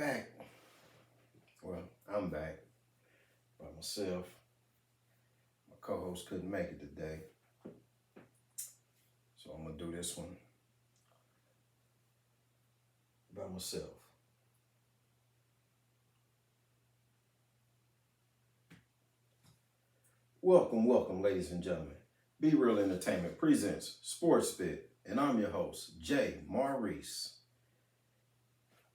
back. Well, I'm back by myself. My co-host couldn't make it today. So I'm gonna do this one by myself. Welcome, ladies and gentlemen. Be Real Entertainment presents Sports Spit, and I'm your host, Jay Maurice.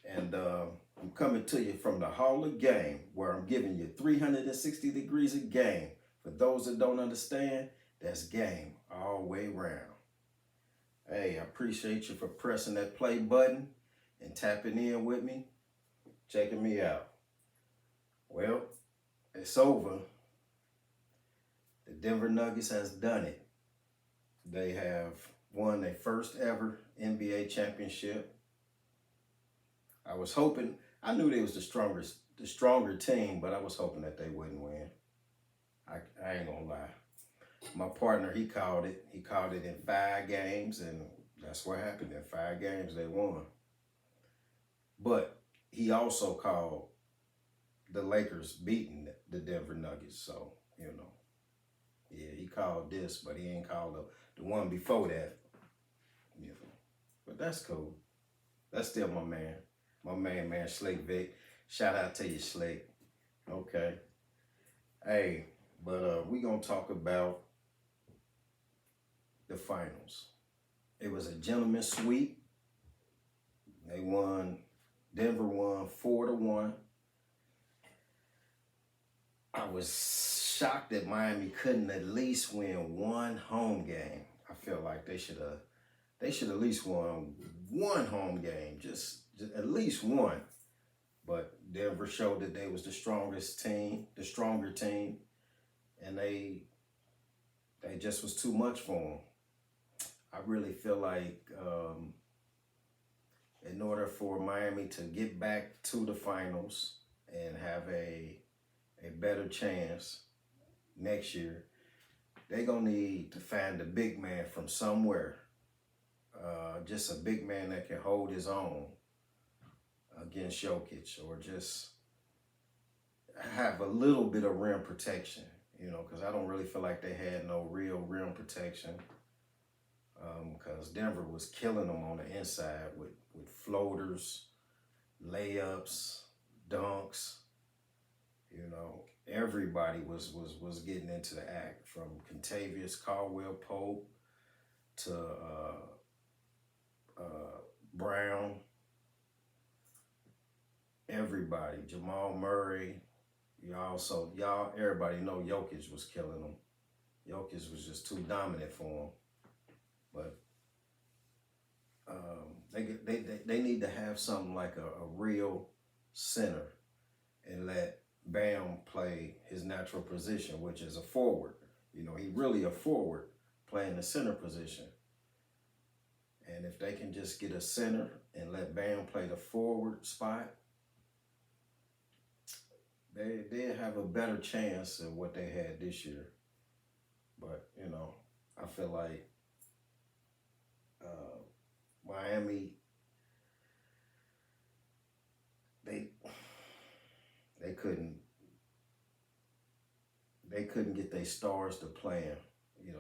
And I'm coming to you from the Hall of Game, where I'm giving you 360 degrees of game. For those that don't understand, that's game all the way around. Hey, I appreciate you for pressing that play button and tapping in with me, checking me out. Well, it's over. The Denver Nuggets has done it. They have won their first ever NBA championship. I was hoping, I knew they was the stronger team, but I was hoping that they wouldn't win. I ain't gonna lie. My partner, he called it. He called it in 5 games, and that's what happened. In 5 games, they won. But he also called the Lakers beating the Denver Nuggets. So, yeah, he called this, but he ain't called the one before that. But that's cool. That's still my man. My man, Slick Vic. Shout out to you, Slick. Okay. Hey, but we gonna talk about the finals. It was a gentleman's sweep. They won. Denver won 4-1. I was shocked that Miami couldn't at least win one home game. I feel like they should at least won one home game, just at least one. But Denver showed that they was the strongest team, the stronger team, and they just was too much for them. I really feel like in order for Miami to get back to the finals and have a better chance next year, they're going to need to find a big man from somewhere. Just a big man that can hold his own against Jokic, or just have a little bit of rim protection, because I don't really feel like they had no real rim protection, because Denver was killing them on the inside with floaters, layups, dunks. Everybody was getting into the act, from Contavious Caldwell-Pope to Brown. Everybody, Jamal Murray. Everybody know Jokic was killing them. Jokic was just too dominant for them. But they need to have something like a real center, and let Bam play his natural position, which is a forward. He really a forward playing the center position. And if they can just get a center and let Bam play the forward spot, they have a better chance than what they had this year. But, I feel like Miami, they couldn't get their stars to play.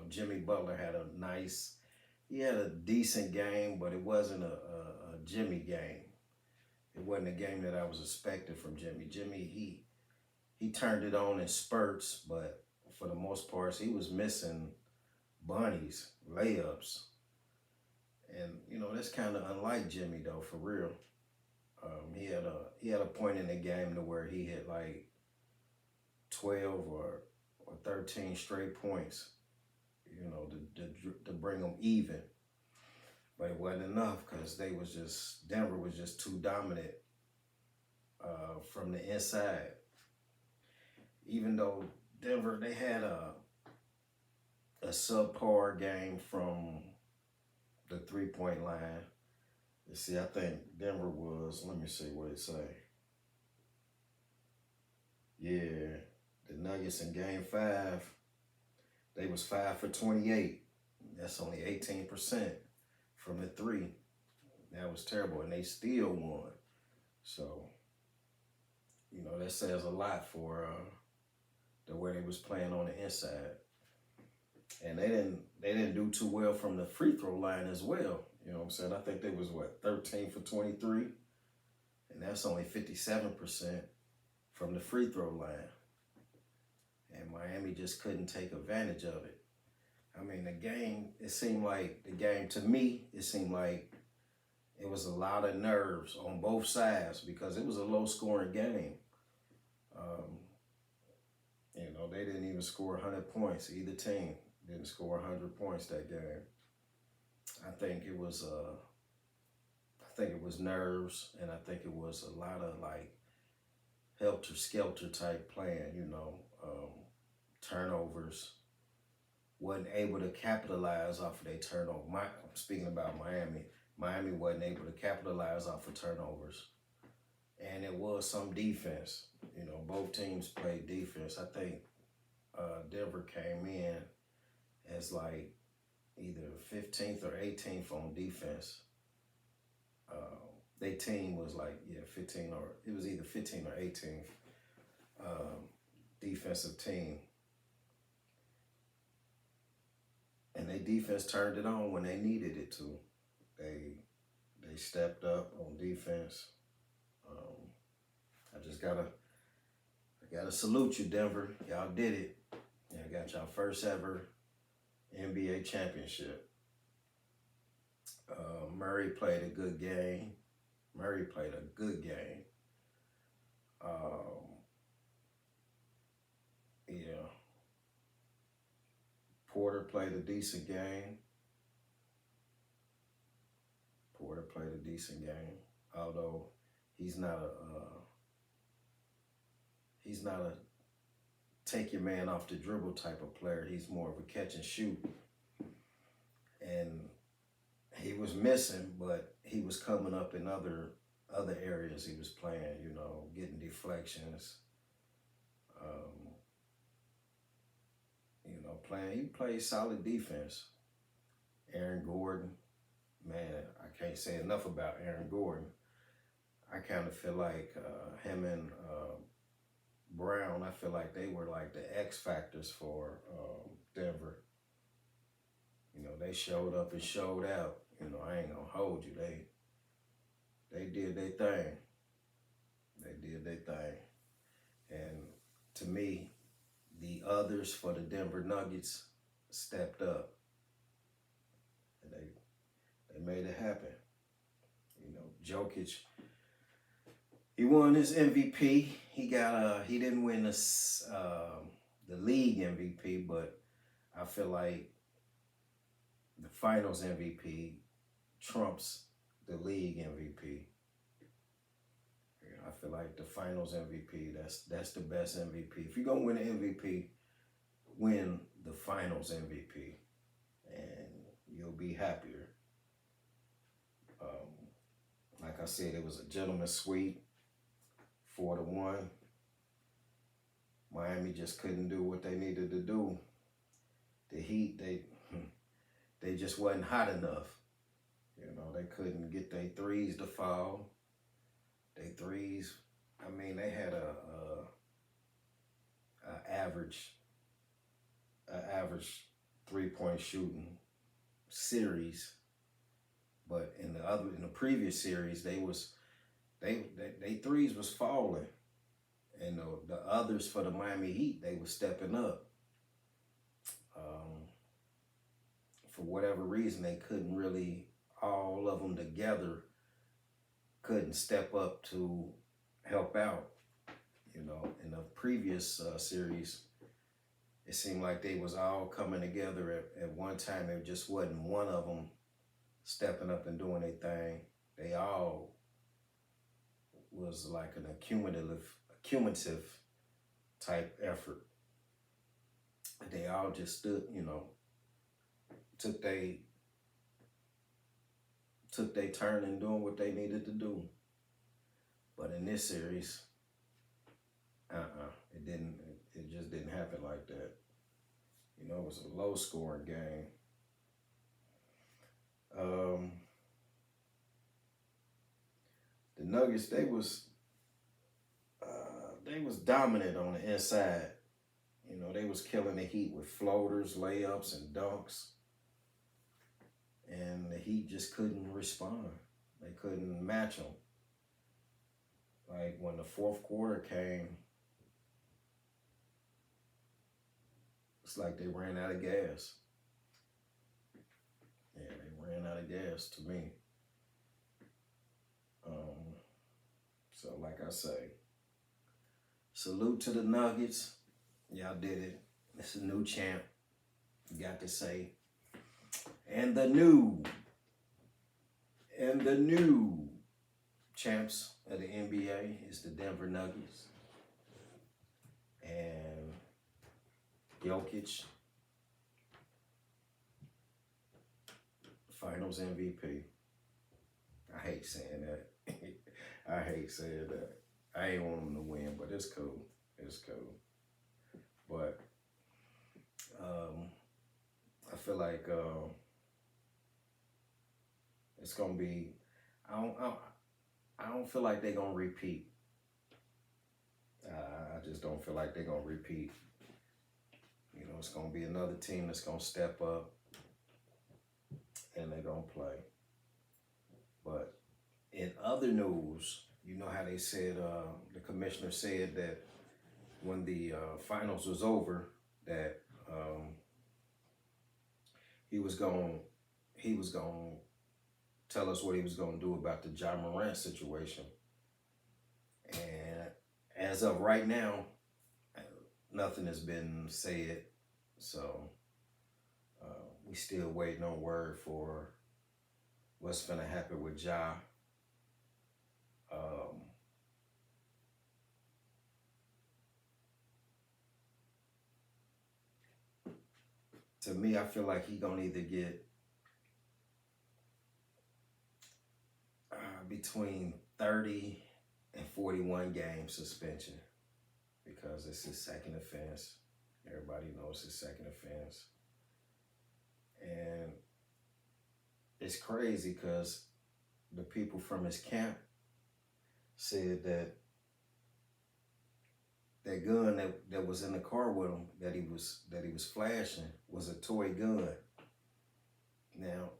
Jimmy Butler had a decent game, but it wasn't a Jimmy game. It wasn't a game that I was expecting from Jimmy. Jimmy, he turned it on in spurts, but for the most part, he was missing bunnies, layups. And, that's kind of unlike Jimmy, though, for real. He had a point in the game to where he hit like 12 or 13 straight points, to bring them even. But it wasn't enough, because Denver was just too dominant from the inside. Even though Denver, they had a subpar game from the 3-point line. You see, I think Denver was, let me see what it say. Yeah, the Nuggets in game 5, they was 5 for 28. That's only 18% from the 3. That was terrible, and they still won. So You know, that says a lot for the way they was playing on the inside. And they didn't do too well from the free throw line as well. You know what I'm saying? I think they was 13 for 23, and that's only 57% from the free throw line. And Miami just couldn't take advantage of it. I mean, to me, it seemed like it was a lot of nerves on both sides because it was a low scoring game. Um, they didn't even score 100 points. Either team didn't score 100 points that game. I think it was nerves, and I think it was a lot of like helter skelter type playing. Turnovers. Wasn't able to capitalize off of their turnover. I'm speaking about Miami. Miami wasn't able to capitalize off of turnovers, and it was some defense. Both teams played defense. I think Denver came in as like either 15th or 18th on defense. Their team was like 15, or it was either 15 or 18th defensive team, and their defense turned it on when they needed it to. They stepped up on defense. I gotta salute you, Denver. Y'all did it. Y'all got y'all first ever NBA championship. Murray played a good game. Yeah. Porter played a decent game. Although he's not a take your man off the dribble type of player. He's more of a catch and shoot. And he was missing, but he was coming up in other areas he was playing, getting deflections. He played solid defense. Aaron Gordon, man, I can't say enough about Aaron Gordon. I kind of feel like him and Brown, I feel like they were like the X factors for Denver. They showed up and showed out. I ain't gonna hold you. They did their thing. And to me, the others for the Denver Nuggets stepped up. And they made it happen. Jokic, he won his MVP. He didn't win the league MVP, but I feel like the finals MVP trumps the league MVP. I feel like the finals MVP, that's the best MVP. If you're gonna win an MVP, win the finals MVP, and you'll be happier. Like I said, it was a gentleman's sweep, 4-1. Miami just couldn't do what they needed to do. The Heat, they just wasn't hot enough. They couldn't get their threes to fall. They threes, I mean, they had a average 3-point shooting series, but in the previous series, they threes was falling, and the others for the Miami Heat, they was stepping up. For whatever reason, they couldn't really, all of them together couldn't step up to help out. In the previous series, it seemed like they was all coming together at one time. It just wasn't one of them stepping up and doing their thing. They all was like an accumulative type effort. They all just stood, took their turn in doing what they needed to do. But in this series, it just didn't happen like that. It was a low scoring game. The Nuggets, they was they was dominant on the inside. You know, they was killing the Heat with floaters, layups, and dunks. And the Heat just couldn't respond. They couldn't match them. Like when the fourth quarter came, it's like they ran out of gas. Yeah, they ran out of gas to me. So like I say, salute to the Nuggets. Y'all did it. It's a new champ. You got to say. And the new champs of the NBA is the Denver Nuggets. And Jokic, Finals MVP. I hate saying that. I hate saying that. I ain't want them to win, but it's cool. It's cool. But I feel like it's gonna be. I don't feel like they're gonna repeat. I just don't feel like they're gonna repeat. You know, it's gonna be another team that's gonna step up, and they're gonna play. But in other news, you know how they said, the commissioner said that when the finals was over, that he was going to tell us what he was going to do about the Morant situation. And as of right now, nothing has been said. So we still waiting on word for what's going to happen with Ja. To me, I feel like he gonna either get between 30 and 41 game suspension, because it's his second offense. Everybody knows his second offense. And it's crazy because the people from his camp said that that gun that was in the car with him, that he was flashing, was a toy gun. Now,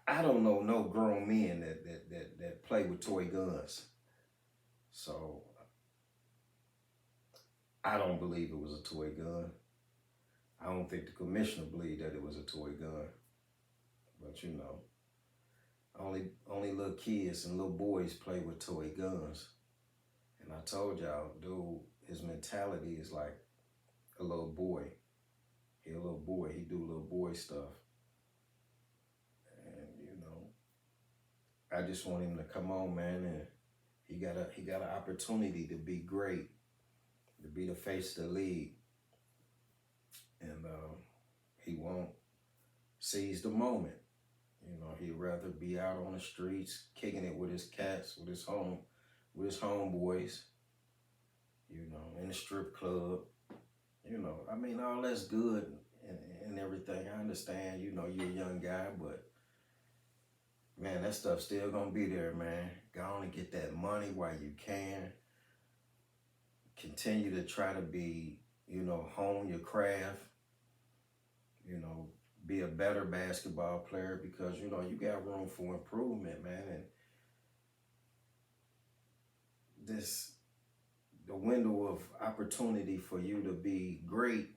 I don't know no grown men that play with toy guns. So I don't believe it was a toy gun. I don't think the commissioner believed that it was a toy gun. But you know, only little kids and little boys play with toy guns. And I told y'all, dude, his mentality is like a little boy. He a little boy. He do little boy stuff. And you know, I just want him to come on, man, and he got an opportunity to be great, to be the face of the league. And he won't seize the moment. You know, he'd rather be out on the streets, kicking it with his cats, with his homeboys, you know, in the strip club. You know, I mean, all that's good and everything. I understand, you know, you're a young guy, but man, that stuff's still gonna be there, man. Go on and get that money while you can. Continue to try to be, you know, hone your craft, you know, be a better basketball player, because, you know, you got room for improvement, man. And the window of opportunity for you to be great,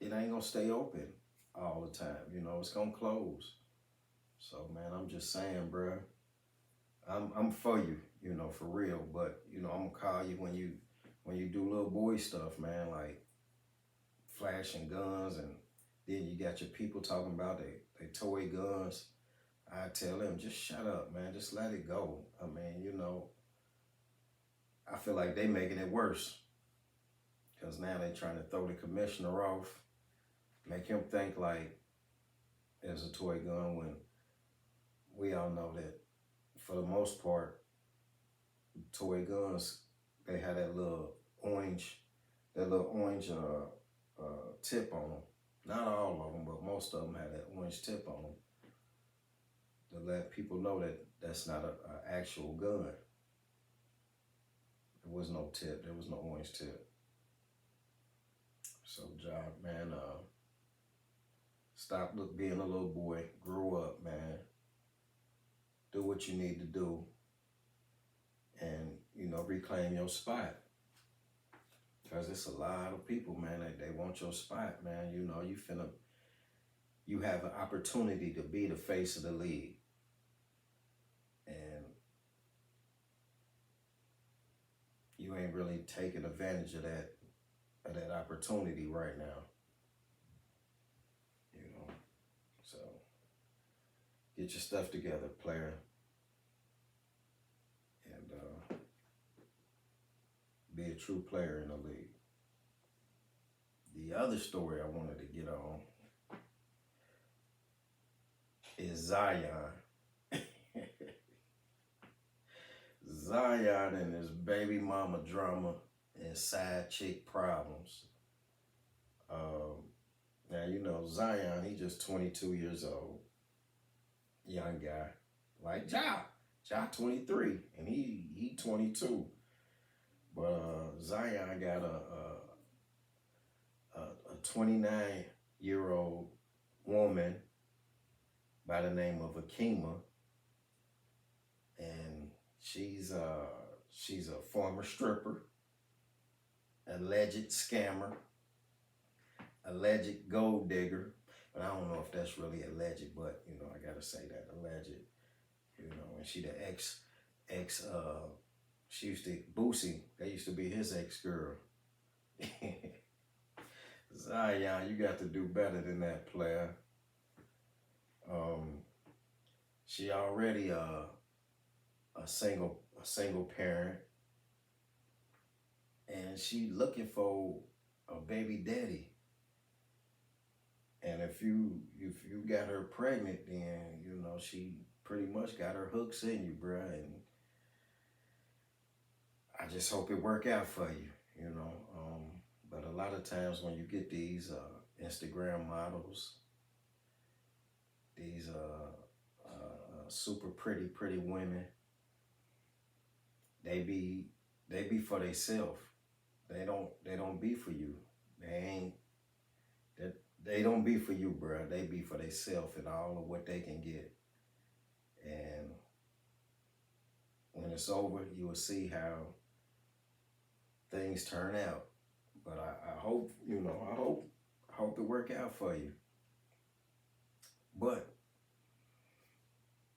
it ain't gonna stay open all the time. You know, it's gonna close. So, man, I'm just saying, bro, I'm for you, you know, for real. But, you know, I'm gonna call you when you do little boy stuff, man, like flashing guns, and then you got your people talking about they toy guns. I tell them, just shut up, man. Just let it go. I mean, you know, I feel like they making it worse, because now they trying to throw the commissioner off, make him think like it's a toy gun, when we all know that for the most part, toy guns, they have that little orange tip on them. Not all of them, but most of them have that orange tip on them to let people know that that's not an actual gun. There was no tip. There was no orange tip. So, job, man, stop being a little boy. Grow up, man. Do what you need to do, and reclaim your spot. Cause it's a lot of people, man. They want your spot, man. You have an opportunity to be the face of the league, and you ain't really taking advantage of that opportunity right now. So get your stuff together, player, and be a true player in the league. The other story I wanted to get on is Zion. Zion and his baby mama drama and side chick problems. Now, Zion, he just 22 years old. Young guy. Like Ja. Ja 23 and he 22. But Zion got a 29-year-old woman by the name of Akima, and she's a former stripper, alleged scammer, alleged gold digger. But I don't know if that's really alleged, but I gotta say that alleged. And she the ex she used to Boosie. That used to be his ex-girl. Zion, you got to do better than that, player. She already a single parent, and she looking for a baby daddy. And if you got her pregnant, then she pretty much got her hooks in you, bruh. And I just hope it work out for you, But a lot of times when you get these Instagram models, these super pretty women, they be for themselves. They don't be for you. They don't be for you, bruh. They be for themselves and all of what they can get. And when it's over, you will see how things turn out. But I hope, I hope it work out for you. But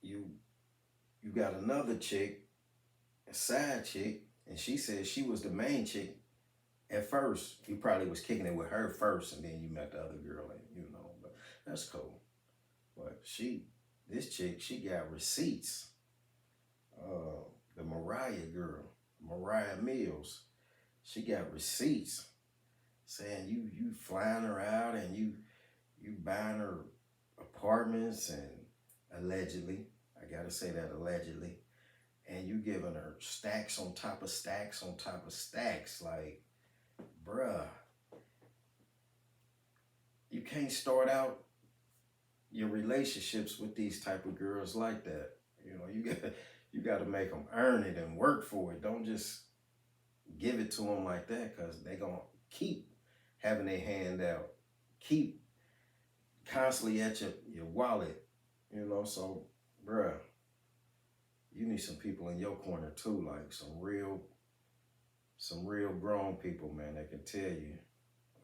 you got another chick, a side chick, and she said she was the main chick. At first, you probably was kicking it with her first, and then you met the other girl, and but that's cool. But this chick, she got receipts. The Mariah girl, Mariah Mills, she got receipts saying you flying her out and you buying her apartments, and allegedly, I gotta say that allegedly, and you giving her stacks on top of stacks on top of stacks. Like, bruh, you can't start out your relationships with these type of girls like that. You gotta make them earn it and work for it. Don't just give it to them like that, because they gonna keep having their hand out, keep constantly at your wallet, So, bruh, you need some people in your corner too, like some real grown people, man, that can tell you.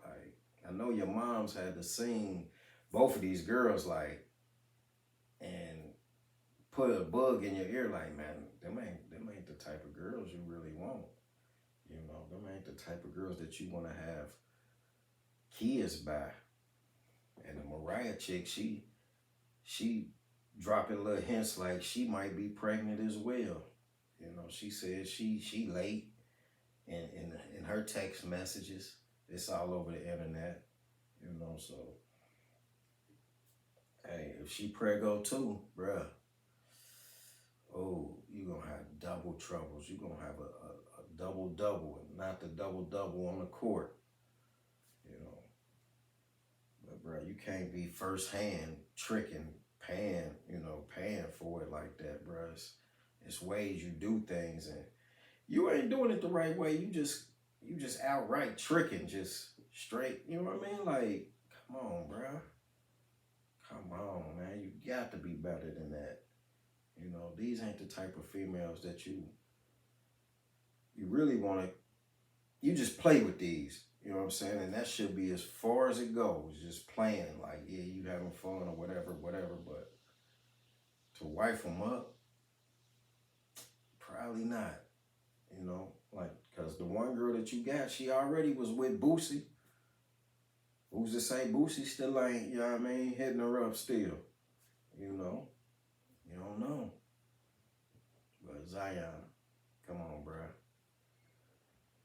Like, I know your moms had to sing both of these girls, like, and put a bug in your ear, like, man, them ain't the type of girls you really want. Them ain't the type of girls that you want to have kids by. And the Mariah chick, she dropping little hints like she might be pregnant as well. She said she late in her text messages. It's all over the internet. So hey, if she preggo too, bruh, oh, you gonna have double troubles. You gonna have a double, and not the double on the court. But bruh, you can't be firsthand tricking, paying for it like that, bruh. It's ways you do things, and you ain't doing it the right way. You just outright tricking, just straight. You know what I mean? Like, come on, bro. Come on, man. You got to be better than that. You know, these ain't the type of females that you really want to. You just play with these. You know what I'm saying? And that should be as far as it goes. Just playing, like, yeah, you having fun or whatever, whatever. But to wife them up, probably not. You know, like, because the one girl that you got, she already was with Boosie. Who's to say Boosie still ain't, you know what I mean, hitting her up still? You know, you don't know. But Zion, come on, bro.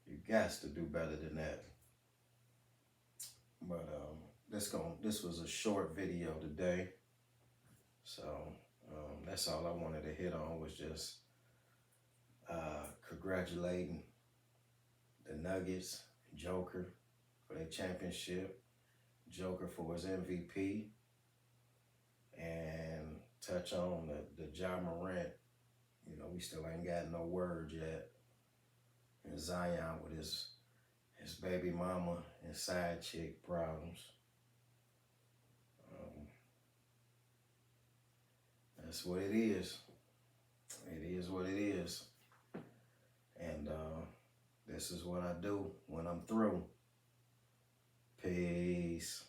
You got to do better than that. But this was a short video today. So that's all I wanted to hit on was just congratulating the Nuggets, Joker for their championship, Joker for his MVP, and touch on the Ja Morant. You know, we still ain't got no word yet. And Zion with his baby mama and side chick problems. That's what it is. It is what it is. And this is what I do when I'm through. Peace.